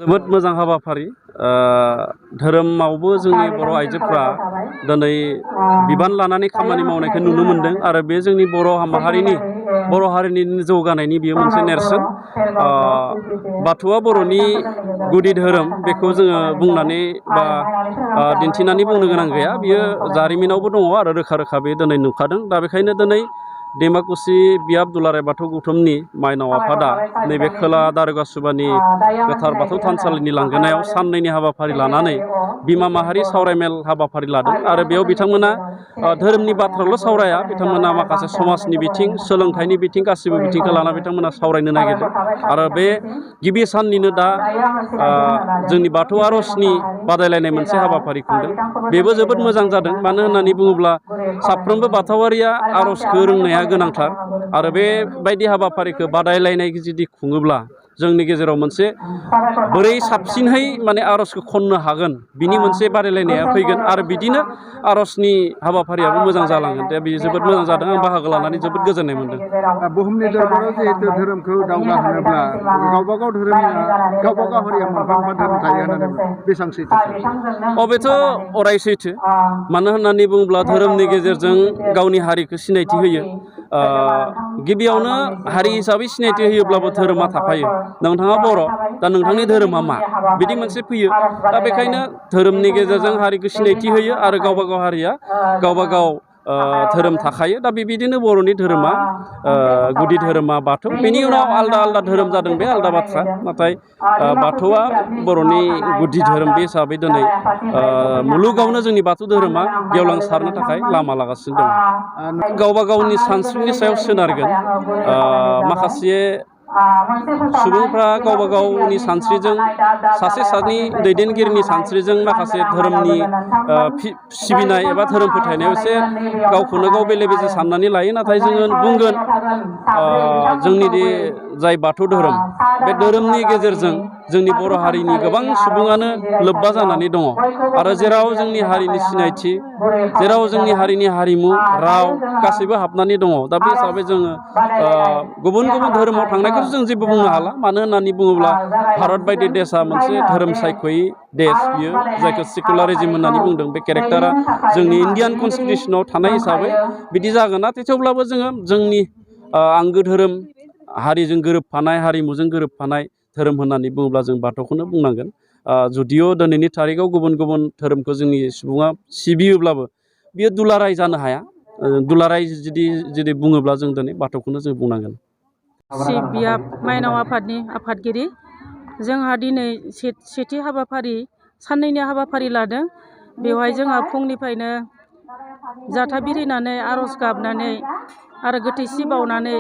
जोबोद मोजां हाबाफारि धोरोमावबो जोंनि बर' आइजोफ्रा दिनै बिबान लानानै खामानि मावनायखौ नुनो मोनदों आरो बे जोंनि बर' हारिनि जौगानायनि बेयो मोनसे नेरसोन बाथौआ बर'नि गुदि धोरोम बेखौ जोङो बुंनानै बा दिन्थिनानै बुंनो गोनां गैया बियो जारिमिनावबो दङ आरो रोखा रोखा बे दिनै नुखादों दा बेखायनो दिनै दैमाकुसि बियाब दुलाराय बाथौ गौथुमनि माइनाव आफादा नैबे खोला दारगासुबानि गोथार बाथौ थानसालिनि लांगोनायाव साननैनि हाबाफारि लानानै बिमा माहारि सावरायमेल हाबाफारि लादों आरो बेयाव बिथांमोना धोरोमनि बाथ्राल' सावराया बिथांमोना माखासे समाजनि बिथिं सोलोंथाइनि बिथिं गासिबो बिथिंखौ लाना बिथांमोना सावरायनो नागिरदों आरो बे गिबि साननिनो दा जोंनि बाथौ आर'जनि बादायलायनाय मोनसे हाबाफारि खुंदों बेबो जोबोद मोजां जादों मानो होननानै बुङोब्ला साफ्रोमबो बाथौआरिया आर'जखौ रोंनाया गोनांथार आरो बेबायदि हाबाफारिखौ बादायलायनाय जुदि खुङोब्ला जोंनि गेजेराव मोनसे बोरै साबसिनहै माने आर'जखौ खननो हागोन बिनि मोनसे बादायलायनाया फैगोन आरो बिदिनो आर'जनि हाबाफारियाबो मोजां जालांगोन दा बेयो जोबोद मोजां जादों आं बाहागो लानानै जोबोद गोजोननाय मोनदों। बुहुमनि दरबाराव जिहेतु धोरोमखौ दावगाहोनोब्ला गावबागाव धोरोमनिया गावबागाव हारिया मोनफा मोनफा धोरोम थायो होननानै बेसेबां सैथो? बेथ' अराय सैथो मानो होननानै बुङोब्ला धोरोमनि गेजेरजों गावनि हारिखौ सिनायथि होयो गिबियावनो हारि हिसाबै सिनायथि होयोब्लाबो धोरोमा थाफायो नोंथाङा बर' दा नोंथांनि धोरोमा मा बिदि मोनसे फैयो दा बेखायनो धोरोमनि गेजेरजों हारिखौ सिनायथि होयो आरो गावबा गाव हारिया गावबा गाव धोरोम थाखायो दा बेबायदिनो बर'नि धोरोमा गुदि धोरोमा बाथौ बेनि उनाव आलदा आलदा धोरोम जादों बे आलदा बाथ्रा नाथाय बाथौआ बर'नि गुदि धोरोम बे हिसाबै दिनै मुलुगावनो जोंनि बाथौ धोरोमा गेवलांसारनो थाखाय लामा लागासिनो दं गावबा गावनि सानस्रिनि सायाव सोनारगोन माखासे सुबुंफ्रा गावबा गावनि सानस्रिजों सासे सानै दैदेनगिरिनि सानस्रिजों माखासे धोरोमनि सिबिनाय एबा धोरोम फोथायनायाव एसे गावखौनो गाव बेले बेजे साननानै लायो नाथाय जोङो बुंगोन जोंनि जाय बाथौ धोरोम बे धोरोमनि गेजेरजों जोंनि बर' हारिनि गोबां सुबुङानो लोब्बा जानानै दङ आरो जेराव जोंनि हारिनि सिनायथि जेराव जोंनि हारिनि हारिमु राव गासैबो हाबनानै दङ दा बे हिसाबै जोङो गुबुन गुबुन धोरोमाव थांनायखौ जों जेबो बुंनो हाला मानो होननानै बुङोब्ला भारत बायदि देशआ मोनसे धोरोम सायख'यै देश बियो जायखौ सेकुलारिज्म होननानै बुंदों बे केरेक्टारा जोंनि इण्डियान कनस्टिटिउसनाव थानाय हिसाबै बिदि जागोन नाथाय थेवब्लाबो जोङो जोंनि आंगो धोरोम हारिजों गोरोबफानाय हारिमुजों गोरोबफानाय धोरोम होननानै बुङोब्ला जों बाथौखौनो बुंनांगोन जुदिअ दिनैनि थारिखआव गुबुन गुबुन धोरोमखौ जोंनि सुबुङा सिबियोब्लाबो बियो दुलाराय जानो हाया दुलाराय जुदि बुङोब्ला जों दिनै बाथौखौनो जों बुंनांगोन। बियाब माइनाव आफादनि आफादगिरि जोंहा दिनै सेथि हाबाफारि साननैनि हाबाफारि लादों बेवहाय जोंहा फुंनिफ्रायनो जाथा बिरहोनानै आर'ज गाबनानै आरो गोथैसि बावनानै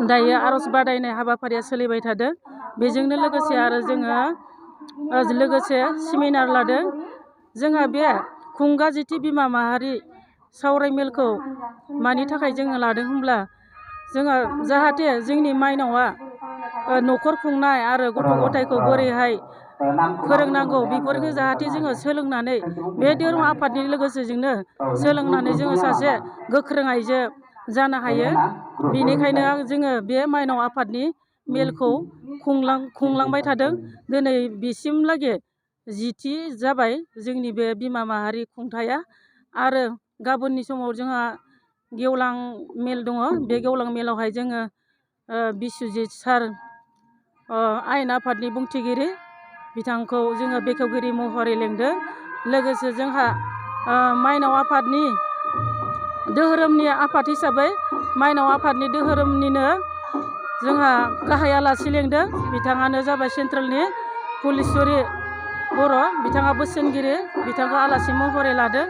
दायो आर'ज बादायनाय हाबाफारिया सोलिबाय थादों बेजोंनो लोगोसे आरो जोङो सेमिनार लादों जोंहा बे खुंगा जिथि बिमा माहारि सावरायमेलखौ मानि थाखाय जोङो लादों होनब्ला जोङो जाहाथे जोंनि माइनावा न'खर खुंनाय आरो गथ' गथायखौ बोरैहाय फोरोंनांगौ बेफोरखौ जाहाथे जोङो सोलोंनानै बे धोरोम आफादनि लोगोसेजोंनो सोलोंनानै जोङो सासे गोख्रों आइजो जानो हायो बेनिखायनो जोङो बे माइनाव आफादनि मेलखौ खुंलांबाय थादों दिनै बिसिमलागै 10थि जाबाय जोंनि बे बिमा माहारि खुंथाया आरो गाबोननि समाव जोंहा गेवलां मेल दङ बे गेवलां मेलावहाय जोङो बिस्वजित सार आयेन आफादनि बुंथिगिरि बिथांखौ जोङो बेखेवगिरि महरै लेंदों लोगोसे जोंहा माइनाव आफादनि धोरोमनि आफाद हिसाबै माइनाव आफादनि धोरोमनिनो जोंहा गाहाय आलासि लेंदों बिथाङानो जाबाय सेन्ट्रेलनि पुलिसवरि बर' बिथाङा बोसोनगिरि बिथांखौ आलासि महरै लादों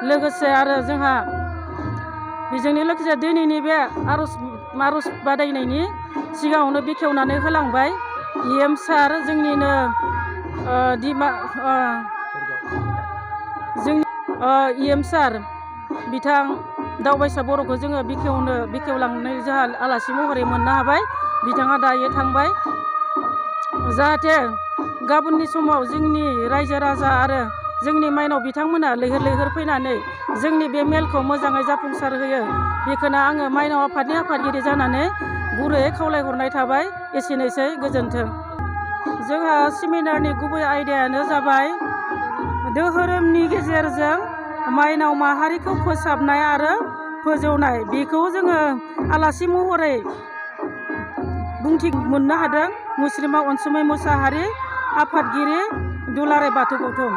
लोगोसे आरो जोंहा बेजोंनो लोगोसे दिनैनि बे आर'ज बादायनायनि सिगाङावनो बेखेवनानै होलांबाय EM सार जोंनिनो EM सार बिथां दावबायसा बर'खौ जोङो बेखेवलांनाय जोंहा आलासि महरै मोननो हाबाय बिथाङा दायो थांबाय जाहाथे गाबोननि समाव जोंनि रायजो राजा आरो जोंनि माइनाव बिथांमोना लैहोर लैहोर फैनानै जोंनि बे मेलखौ मोजाङै जाफुंसार होयो बेखौनो आङो माइनाव आफादनि आफादगिरि जानानै गुरैयै खावलायहरनाय थाबाय एसेनोसै गोजोन्थों। जोंहा सेमिनारनि गुबै आयदायानो जाबाय धोरोमनि गेजेरजों माइनाव माहारिखौ फोसाबनाय आरो फोजौनाय। बेखौ जोङो आलासि महरै बुंथि मोननो हादों मुस्रिमा अनसुमै मुसाहारि, आफादगिरि दुलाराय बाथौ गौथुम।